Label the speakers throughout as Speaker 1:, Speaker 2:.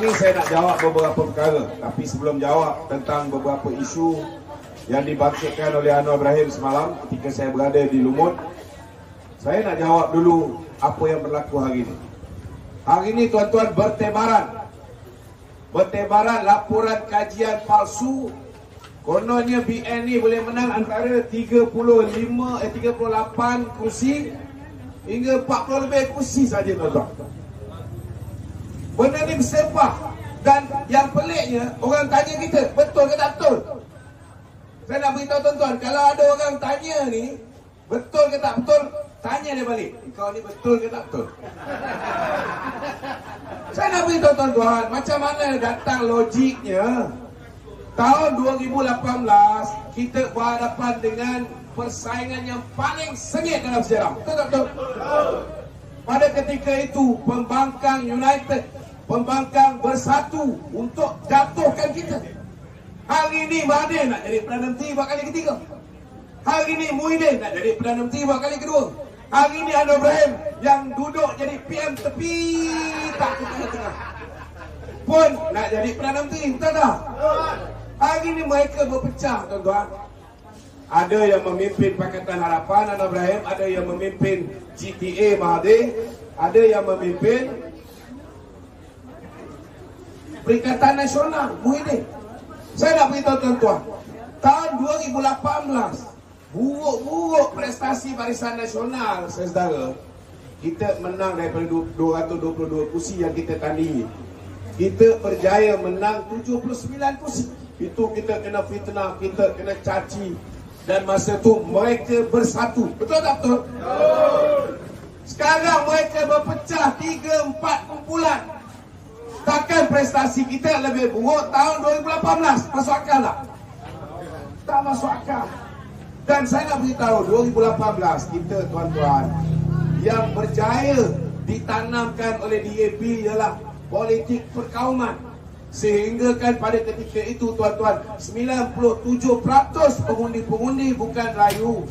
Speaker 1: ni saya nak jawab beberapa perkara. Tapi sebelum jawab tentang beberapa isu yang dibangkitkan oleh Anwar Ibrahim semalam ketika saya berada di Lumut, saya nak jawab dulu apa yang berlaku hari ini. Hari ini tuan-tuan bertebaran laporan kajian palsu. Kononnya BN ni boleh menang antara 38 kursi hingga 40 lebih kursi saja tuan-tuan. Benda ni bersepah. Dan yang peliknya, orang tanya kita, betul ke tak betul? Saya nak beritahu tuan-tuan, kalau ada orang tanya ni, betul ke tak betul, tanya dia balik, kau ni betul ke tak betul? Saya nak beritahu tuan-tuan, macam mana datang logiknya. Tahun 2018, kita berhadapan dengan persaingan yang paling sengit dalam sejarah. Betul tak betul? Pada ketika itu, pembangkang United, pembangkang bersatu untuk jatuhkan kita. Hari ini Mahathir nak jadi Perdana Menteri buat kali ketiga. Hari ini Muhyiddin nak jadi Perdana Menteri buat kali kedua. Hari ini Anwar Ibrahim yang duduk jadi PM tepi tak ke tengah-tengah pun nak jadi Perdana Menteri. Betul tak? Hari ini mereka berpecah tuan-tuan. Ada yang memimpin Pakatan Harapan Anwar Ibrahim, ada yang memimpin GTA Mahathir, ada yang memimpin Perikatan Nasional Muhyiddin. Saya nak beritahu tuan-tuan, tahun 2018 buruk-buruk prestasi Barisan Nasional saudara, kita menang daripada 222 kursi yang kita tandingi. Kita berjaya menang 79 kursi. Itu kita kena fitnah, kita kena caci. Dan masa tu mereka bersatu. Betul tak betul? Sekarang mereka berpecah 3-4 kumpulan. Takkan prestasi kita lebih buruk tahun 2018? Masuk akal tak? Tak masuk akal. Dan saya nak beritahu 2018 kita tuan-tuan, yang berjaya ditanamkan oleh DAP ialah politik perkauman. Sehingga kan pada ketika itu tuan-tuan, 97% pengundi-pengundi bukan Melayu.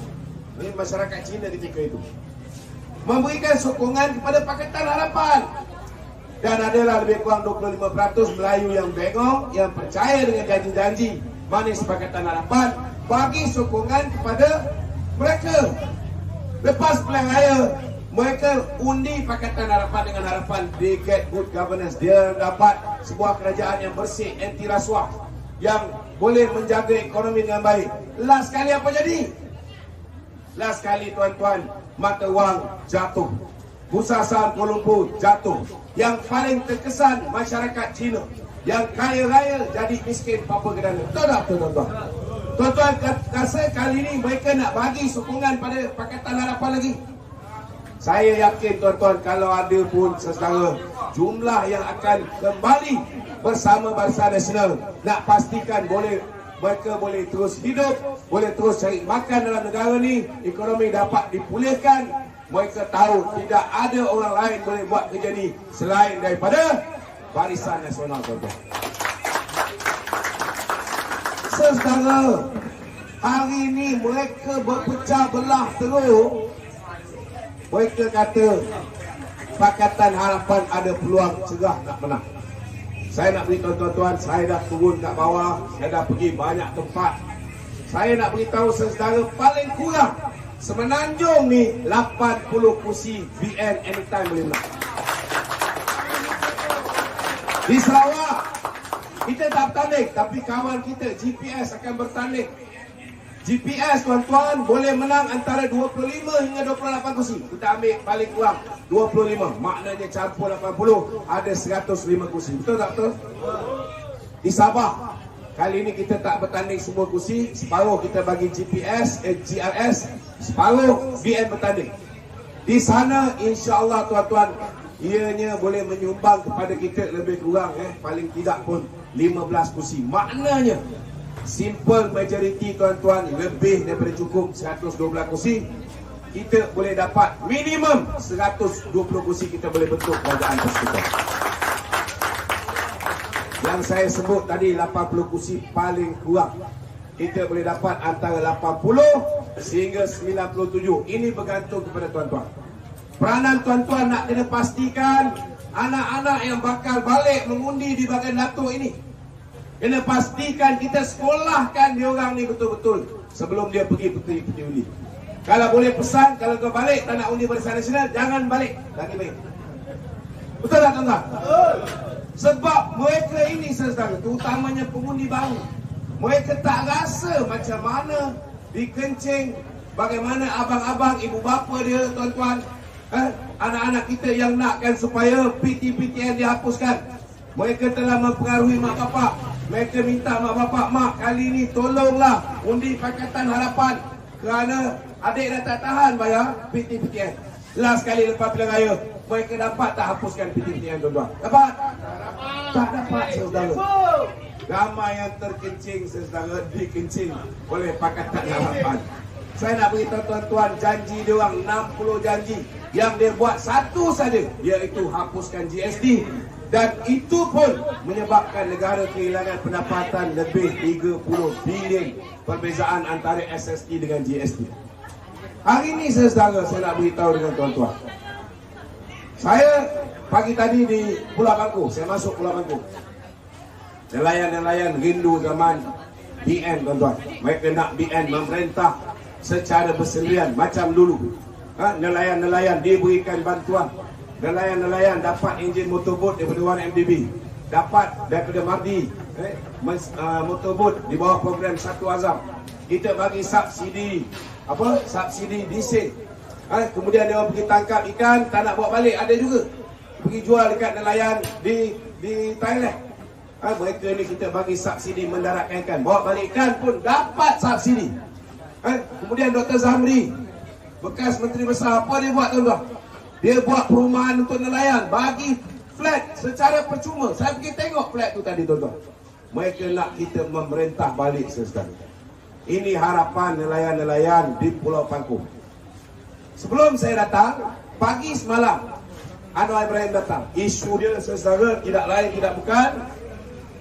Speaker 1: Ini masyarakat Cina ketika itu memberikan sokongan kepada Pakatan Harapan. Dan adalah lebih kurang 25% Melayu yang bengong, yang percaya dengan janji-janji manis Pakatan Harapan, bagi sokongan kepada mereka. Lepas pilihan raya, mereka undi Pakatan Harapan dengan harapan they get good governance. Dia dapat sebuah kerajaan yang bersih, anti rasuah, yang boleh menjaga ekonomi dengan baik. Last kali apa jadi? Last kali tuan-tuan, mata wang jatuh, bursa saham Kuala Lumpur jatuh. Yang paling terkesan masyarakat Cina, yang kaya raya jadi miskin papa gedana. Betul tak betul tuan-tuan? Tuan-tuan rasa kali ini mereka nak bagi sokongan pada Pakatan Harapan lagi? Saya yakin tuan-tuan, kalau ada pun saudara jumlah yang akan kembali bersama Barisan Nasional, nak pastikan mereka boleh terus hidup, boleh terus cari makan dalam negara ni, ekonomi dapat dipulihkan. Mereka tahu tidak ada orang lain boleh buat kerja ni selain daripada Barisan Nasional tuan-tuan. Saudara, hari ini mereka berpecah belah teruk. Mereka kata Pakatan Harapan ada peluang cerah nak menang. Saya nak beritahu tuan-tuan, saya dah turun kat bawah, saya dah pergi banyak tempat. Saya nak beritahu saudara, paling kurang Semenanjung ni 80 kursi BN anytime boleh menang. Di Sarawak kita tak bertanding, tapi kawan kita GPS akan bertanding. GPS tuan-tuan boleh menang antara 25 hingga 28 kursi. Kita ambil paling kurang 25, maknanya campur 80, ada 105 kursi. Betul tak betul? Di Sabah kali ini kita tak bertanding semua kursi, separuh kita bagi GRS, separuh BN bertanding. Di sana insya-Allah tuan-tuan, ianya boleh menyumbang kepada kita lebih kurang paling tidak pun 15 kursi. Maknanya simple majority tuan-tuan, lebih daripada cukup 112 kursi. Kita boleh dapat minimum 120 kursi, kita boleh bentuk kerajaan persekutuan. Yang saya sebut tadi 80 kursi paling kurang, kita boleh dapat antara 80 sehingga 97. Ini bergantung kepada tuan-tuan. Peranan tuan-tuan nak kena pastikan anak-anak yang bakal balik mengundi di bahagian Datuk ini, kena pastikan kita sekolahkan dia orang ni betul-betul sebelum dia pergi undi. Kalau boleh pesan, kalau kau balik tak nak undi Barisan Nasional, jangan balik. Lagi baik. Betul tak tuan-tuan? Sebab mereka ini saudara, terutamanya pengundi baru, mereka tak rasa macam mana dikencing, bagaimana abang-abang, ibu bapa dia, tuan-tuan, anak-anak kita yang nakkan supaya PTPTN dihapuskan. Mereka telah mempengaruhi mak bapak. Mereka minta mak bapak, mak kali ni tolonglah undi Pakatan Harapan kerana adik dah tak tahan bayar PTPTN. Last kali lepas pilihan raya, mereka dapat tak hapuskan PTPTN, tuan-tuan? Dapat? Tak dapat, saudara. Ramai yang terkencing, saudara, dikencing oleh Pakatan Harapan. Saya nak beritahu tuan-tuan, janji dia orang 60 janji. Yang dia buat satu saja, iaitu hapuskan GST. Dan itu pun menyebabkan negara kehilangan pendapatan lebih 30 bilion perbezaan antara SST dengan GST. Hari ini saudara, saya nak beritahu dengan tuan-tuan. Saya pagi tadi di Pulau Bangku, saya masuk Pulau Bangku. Nelayan-nelayan rindu zaman BN, tuan-tuan. Mereka nak BN memerintah secara bersendirian macam dulu. Nelayan-nelayan diberikan bantuan. Nelayan-nelayan dapat enjin motorbot daripada 1MDB, dapat daripada Mardi motorbot di bawah program Satu Azam. Kita bagi subsidi subsidi diesel. Kemudian dia pergi tangkap ikan, tak nak bawa balik, ada juga pergi jual dekat nelayan di Thailand. Mereka ni kita bagi subsidi mendaratkan ikan, bawa balik ikan pun dapat subsidi. Kemudian Dr. Zamri, bekas Menteri Besar, apa dia buat, tuan-tuan? Dia buat perumahan untuk nelayan, bagi flat secara percuma. Saya pergi tengok flat tu tadi, tuan-tuan. Mereka nak kita memerintah balik, saudara. Ini harapan nelayan-nelayan di Pulau Bangku. Sebelum saya datang, pagi semalam, Anwar Ibrahim datang. Isu dia, saudara, tidak lain tidak bukan,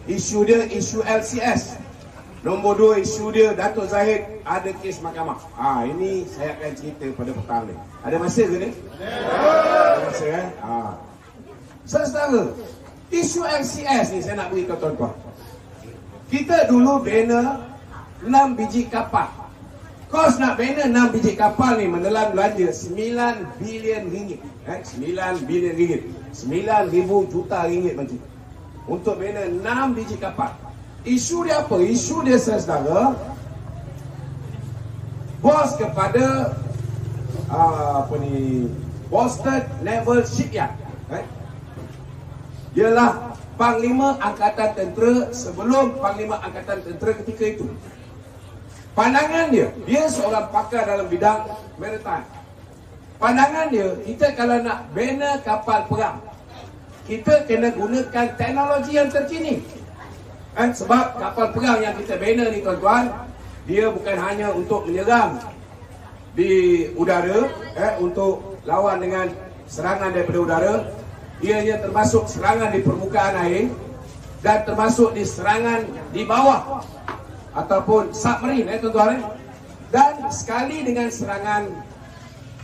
Speaker 1: isu dia isu LCS. Nombor 2, isu dia Datuk Zahid ada kes mahkamah. Ini saya akan cerita pada petang ni. Ada masa ke ni? Ada masa Saudara, isu LCS ni saya nak beritahu tuan-tuan. Kita dulu bina 6 biji kapal. Kos nak bina 6 biji kapal ni menelan belanja 9 bilion ringgit. 9 bilion ringgit. 9,000 juta ringgit macam. Untuk bina 6 biji kapal. Isu dia apa? Isu dia, saudara, bos kepada Boston Naval Shipyard, ialah Panglima Angkatan Tentera sebelum Panglima Angkatan Tentera ketika itu. Pandangan dia seorang pakar dalam bidang maritime. Pandangan dia, kita kalau nak bina kapal perang, kita kena gunakan teknologi yang terkini. Sebab kapal perang yang kita bina ni, tuan-tuan, dia bukan hanya untuk menyerang di udara, untuk lawan dengan serangan daripada udara. Ianya termasuk serangan di permukaan air dan termasuk di serangan di bawah ataupun submarine, tuan-tuan. Dan sekali dengan serangan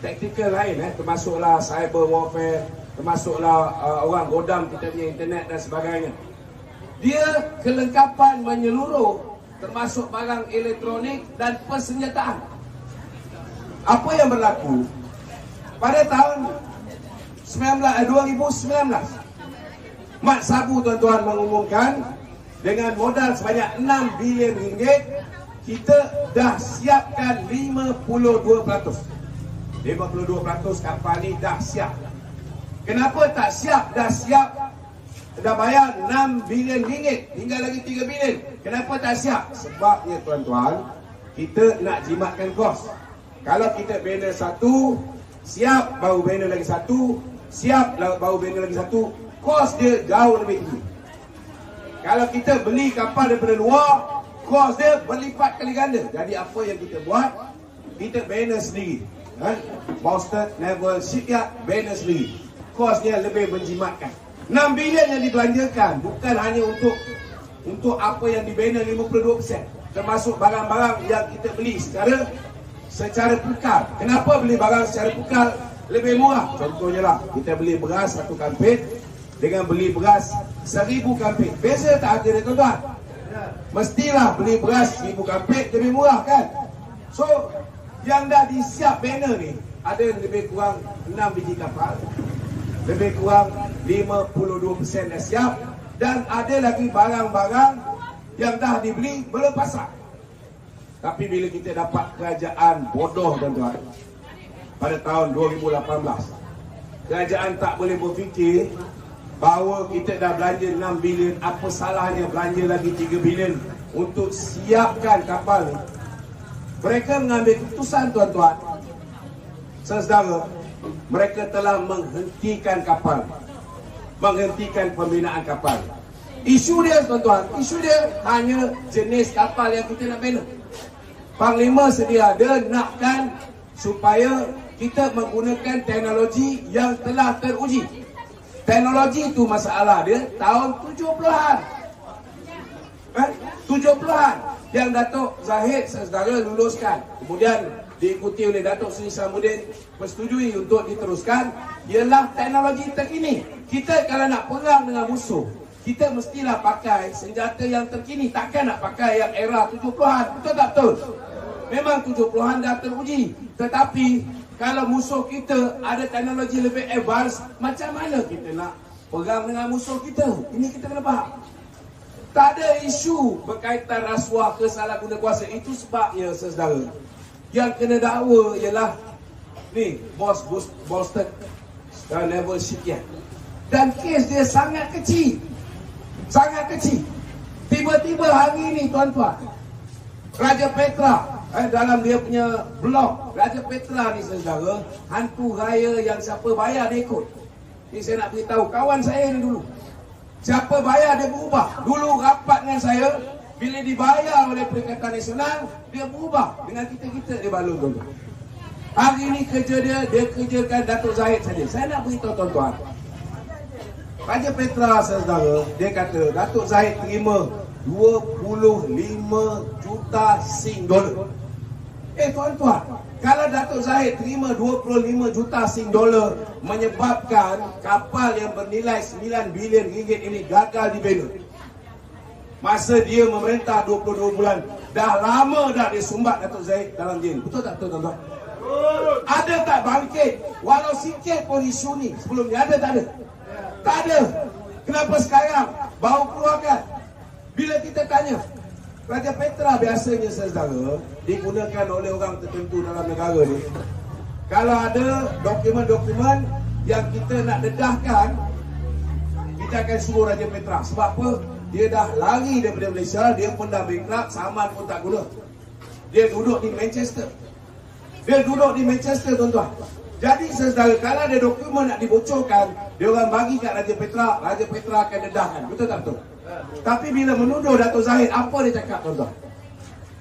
Speaker 1: taktikal lain, termasuklah cyber warfare, termasuklah orang godam kita punya internet dan sebagainya. Dia kelengkapan menyeluruh, termasuk barang elektronik dan persenjataan. Apa yang berlaku pada tahun 2019, Mat Sabu, tuan-tuan, mengumumkan dengan modal sebanyak 6 bilion ringgit, kita dah siapkan 52%. 52% kapal ni dah siap. Kenapa tak siap? Dah siap, dah bayar 6 bilion ringgit, tinggal lagi 3 bilion. Kenapa tak siap? Sebabnya, tuan-tuan, kita nak jimatkan kos. Kalau kita bina satu, siap baru bina lagi satu, siap baru bina lagi satu, kos dia jauh lebih tinggi. Kalau kita beli kapal daripada luar, kos dia berlipat kali ganda. Jadi apa yang kita buat? Kita bina sendiri. Boston Naval Shipyard bina sendiri. Kos dia lebih menjimatkan. 6 bilion yang dibelanjakan bukan hanya untuk apa yang dibina 52%, termasuk barang-barang yang kita beli secara pukal. Kenapa beli barang secara pukal lebih murah? Contohnya lah, kita beli beras 1 kampit, dengan beli beras 1000 kampik. Beza tak ada tuan-tuan? Mestilah beli beras 1000 kampik lebih murah kan? So, yang dah disiap banner ni ada lebih kurang 6 biji kapal, lebih kurang 52% dah siap, dan ada lagi barang-barang yang dah dibeli belum pasang. Tapi bila kita dapat kerajaan bodoh tuan-tuan pada tahun 2018, kerajaan tak boleh berfikir bahawa kita dah belanja 6 bilion, apa salahnya belanja lagi 3 bilion untuk siapkan kapal ni. Mereka mengambil keputusan tuan-tuan, saudara, mereka telah menghentikan kapal, menghentikan pembinaan kapal. Isu dia tuan-tuan, isu dia hanya jenis kapal yang kita nak bina. Panglima sedia ada nakkan supaya kita menggunakan teknologi yang telah teruji. Teknologi itu masalah dia tahun 70-an. 70-an yang Datuk Zahid saudara luluskan. Kemudian diikuti oleh Datuk Seri Samudin, persetujui untuk diteruskan, ialah teknologi terkini. Kita kalau nak perang dengan musuh, kita mestilah pakai senjata yang terkini. Takkan nak pakai yang era 70-an. Betul tak betul? Memang 70-an dah teruji. Tetapi kalau musuh kita ada teknologi lebih advance, macam mana kita nak perang dengan musuh kita? Ini kita kena faham. Tak ada isu berkaitan rasuah kesalah guna kuasa. Itu sebabnya saudara, yang kena dakwa ialah ni bos Boston level sekian. Dan kes dia sangat kecil. Sangat kecil. Tiba-tiba hari ini tuan-tuan, Raja Petra dalam dia punya blog, Raja Petra ni saudara, hantu raya yang siapa bayar dia ikut. Ni saya nak beritahu kawan saya ni dulu, siapa bayar dia berubah. Dulu rapat dengan saya, bila dibayar oleh Perikatan Nasional, dia berubah. Dengan kita-kita dia balun tuan-tuan. Hari ni kerja dia kerjakan Datuk Zahid saja. Saya nak beritahu tuan-tuan, Raja Petra saudara, dia kata Datuk Zahid terima 25 juta Sing dolar. Tuan-tuan, kalau Datuk Zahid terima 25 juta Sing dolar, menyebabkan kapal yang bernilai 9 bilion ringgit ini gagal dibina. Masa dia memerintah 22 bulan, dah lama dah dia sumbat Datuk Zahid dalam jil. Betul tak betul tuan-tuan? Ada tak bangkit walau sikit pun isu ni sebelum ni? Ada tak ada? Tak ada. Kenapa sekarang baru keluarkan? Bila kita tanya, Raja Petra biasanya saudara digunakan oleh orang tertentu dalam negara ni. Kalau ada dokumen-dokumen yang kita nak dedahkan, kita akan suruh Raja Petra. Sebab apa? Dia dah lari daripada Malaysia, dia pun dah bankrupt, saman pun tak guna. Dia duduk di Manchester. Tuan-tuan. Jadi saudara, kalau ada dokumen nak dibocorkan, dia orang bagi kat Raja Petra akan dedahkan. Betul tak betul? Tapi bila menuduh Datuk Zahid, apa dia cakap tuan-tuan?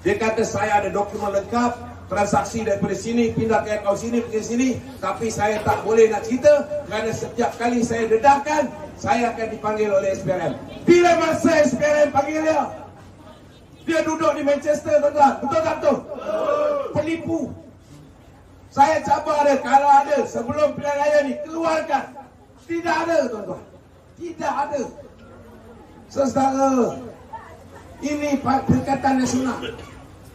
Speaker 1: Dia kata saya ada dokumen lengkap, transaksi daripada sini, pindah ke akaun sini, pergi sini. Tapi saya tak boleh nak cerita, kerana setiap kali saya dedahkan, saya akan dipanggil oleh SPRM. Bila masa SPRM panggil dia, dia duduk di Manchester tuan-tuan. Betul tak betul? Penipu. Saya cabar dia, kalau ada sebelum pilihan raya ni, keluarkan. Tidak ada tuan-tuan. Tidak ada. Saudara, ini Perikatan Nasional.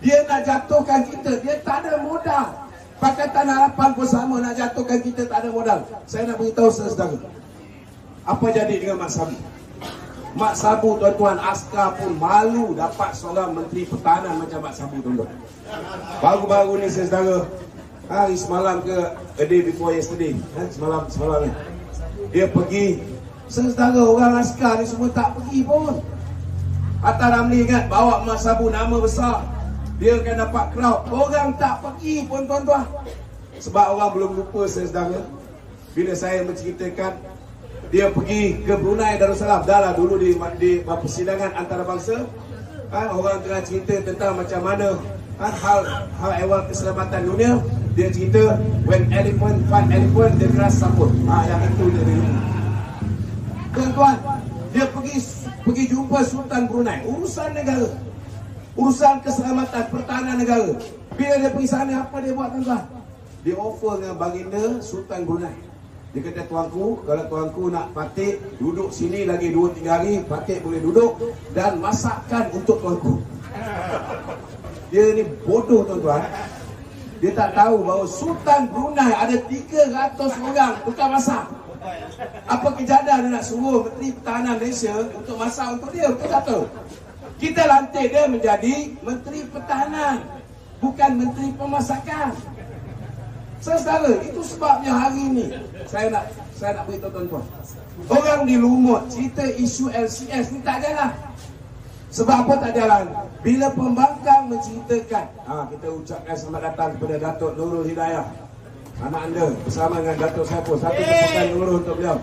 Speaker 1: Dia nak jatuhkan kita, dia tak ada modal. Pakatan Harapan pun sama, nak jatuhkan kita tak ada modal. Saya nak beritahu saudara, apa jadi dengan Mat Sabu? Mat Sabu tuan-tuan, askar pun malu dapat seorang Menteri Pertahanan macam Mat Sabu tuan-tuan. Baru-baru ni saudara, hari semalam ke a day before yesterday, semalam ni, dia pergi. Saudara, orang askar ni semua tak pergi pun. Atta Ramli ingat bawa Mat Sabu nama besar, dia akan dapat crowd. Orang tak pergi pun tuan-tuan. Sebab orang belum lupa saudara, bila saya menceritakan dia pergi ke Brunei Darussalam. Dah lah dulu di persidangan antarabangsa, orang tengah cerita tentang macam mana hal ehwal keselamatan dunia. Dia cerita when elephant fight elephant, the grass support. Yang itu dia dulu. Tuan-tuan, dia pergi jumpa Sultan Brunei, urusan negara, urusan keselamatan pertahanan negara. Bila dia pergi sana, apa dia buat tuan-tuan? Dia offer dengan baginda Sultan Brunei. Dia kata, tuanku, kalau tuanku nak patik, duduk sini lagi 2-3 hari, patik boleh duduk dan masakkan untuk tuanku. Dia ni bodoh tuan-tuan. Dia tak tahu bahawa Sultan Brunei ada 300 orang tukang masak. Apa kejadah dia nak suruh Menteri Pertahanan Malaysia untuk masak untuk dia? Betul tak tahu? Kita lantik dia menjadi Menteri Pertahanan, bukan Menteri Pemasakan. Saudara, itu sebabnya hari ini saya nak beritahu tuan-tuan. Orang di Lumut cerita isu LCS ni tak jalan. Sebab apa tak jalan? Bila pembangkang menceritakan, kita ucapkan selamat datang kepada Datuk Nurul Hidayah, anak anda bersama dengan Datuk siapa? Satu tepukan Nurul untuk beliau.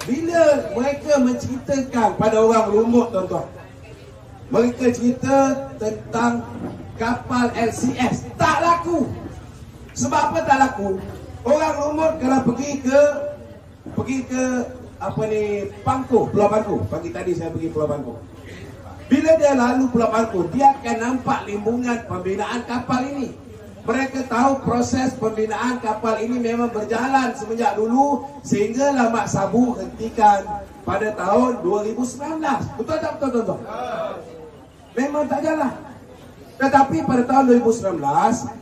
Speaker 1: Bila mereka menceritakan pada orang Lumut, tuan-tuan, mereka cerita tentang kapal LCS, tak laku. Sebab apa tak laku? Orang Lumut kalau pergi ke Pangkor, Pulau Pangkor. Pagi tadi saya pergi Pulau Pangkor. Bila dia lalu Pulau Pangkor, dia akan nampak limbungan pembinaan kapal ini. Mereka tahu proses pembinaan kapal ini memang berjalan semenjak dulu, sehinggalah Mak Sabu hentikan pada tahun 2019. Betul tak betul, tuan-tuan? Memang tak jalan. Tetapi pada tahun 2019,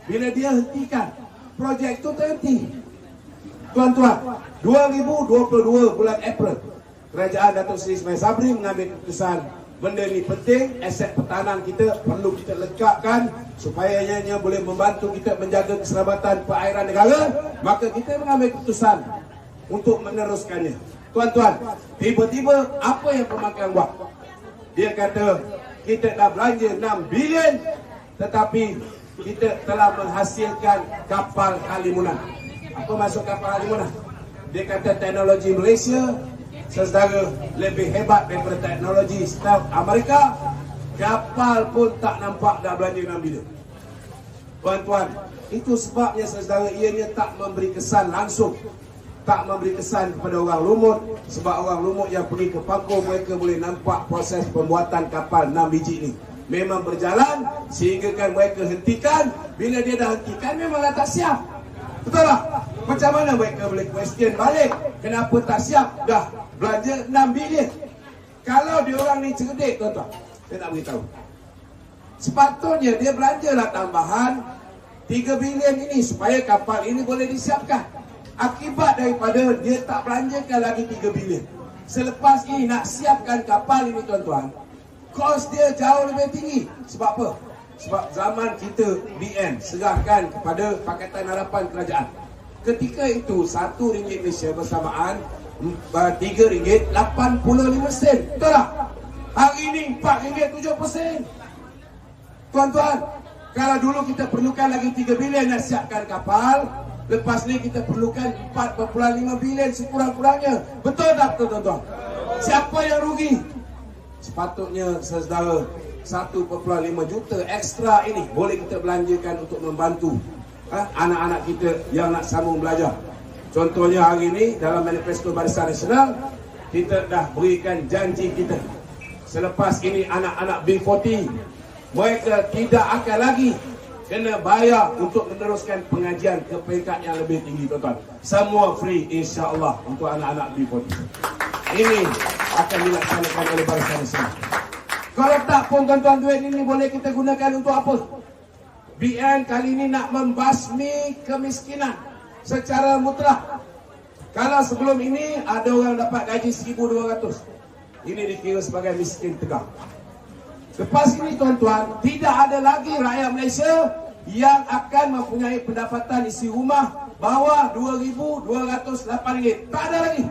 Speaker 1: bila dia hentikan, projek itu terhenti. Tuan-tuan, 2022 bulan April, Kerajaan Datuk Seri Ismail Sabri mengambil keputusan benda ni penting, aset pertahanan kita perlu kita lekapkan supaya ianya boleh membantu kita menjaga keselamatan perairan negara. Maka kita mengambil keputusan untuk meneruskannya. Tuan-tuan, tiba-tiba apa yang pemangkang buat? Dia kata kita dah belanja 6 bilion, tetapi kita telah menghasilkan kapal Halimunan. Apa maksud kapal Halimunan? Dia kata teknologi Malaysia, saudara, lebih hebat daripada teknologi staff Amerika. Kapal pun tak nampak dah belanja 6 bilion. Tuan-tuan, itu sebabnya saudara, ianya tak memberi kesan langsung, tak memberi kesan kepada orang Lumut. Sebab orang Lumut yang pergi ke Pangkor, mereka boleh nampak proses pembuatan kapal 6 biji ini memang berjalan, sehingga kan mereka hentikan. Bila dia dah hentikan, memanglah tak siap. Betul tak? Macam mana mereka boleh question balik kenapa tak siap dah belanja 6 bilion? Kalau dia orang ni cerdik, tuan-tuan, saya nak beritahu, sepatutnya dia belanjalah tambahan 3 bilion ini supaya kapal ini boleh disiapkan. Akibat daripada dia tak belanjakan lagi 3 bilion, selepas ini nak siapkan kapal ini, tuan-tuan, kos dia jauh lebih tinggi. Sebab apa? Sebab zaman kita BN serahkan kepada Pakatan Harapan Kerajaan, ketika itu RM1 Malaysia bersamaan RM3.85. Betul tak? Hari ini RM4.7. Tuan-tuan, kalau dulu kita perlukan lagi 3 bilion nak siapkan kapal, lepas ni kita perlukan 4.5 bilion sekurang-kurangnya. Betul tak betul, tuan-tuan? Siapa yang rugi? Sepatutnya saudara, 1.5 juta ekstra ini boleh kita belanjakan untuk membantu anak-anak kita yang nak sambung belajar. Contohnya hari ini dalam manifesto Barisan Nasional, kita dah berikan janji kita. Selepas ini anak-anak B40, mereka tidak akan lagi kena bayar untuk meneruskan pengajian ke peringkat yang lebih tinggi, tuan-tuan. Semua free insya-Allah untuk anak-anak B40. Ini akan dilaksanakan oleh Barisan Nasional. Kalau tak pun, tuan-tuan, duit ini boleh kita gunakan untuk apa? BN kali ini nak membasmi kemiskinan secara mutlak. Kalau sebelum ini ada orang dapat gaji 1,200, ini dikira sebagai miskin tegar. Lepas ini, tuan-tuan, tidak ada lagi rakyat Malaysia yang akan mempunyai pendapatan isi rumah bawah RM2,208. Tak ada lagi.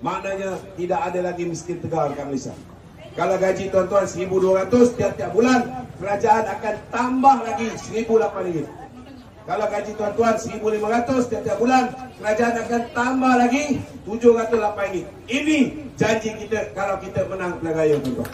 Speaker 1: Maknanya tidak ada lagi miskin tegar dekat Malaysia. Kalau gaji tuan-tuan 1,200 tiap-tiap bulan, kerajaan akan tambah lagi RM1,008. Kalau gaji tuan-tuan 1,500 tiap-tiap bulan, kerajaan akan tambah lagi RM708. Ini janji kita kalau kita menang pilihan raya, tuan-tuan.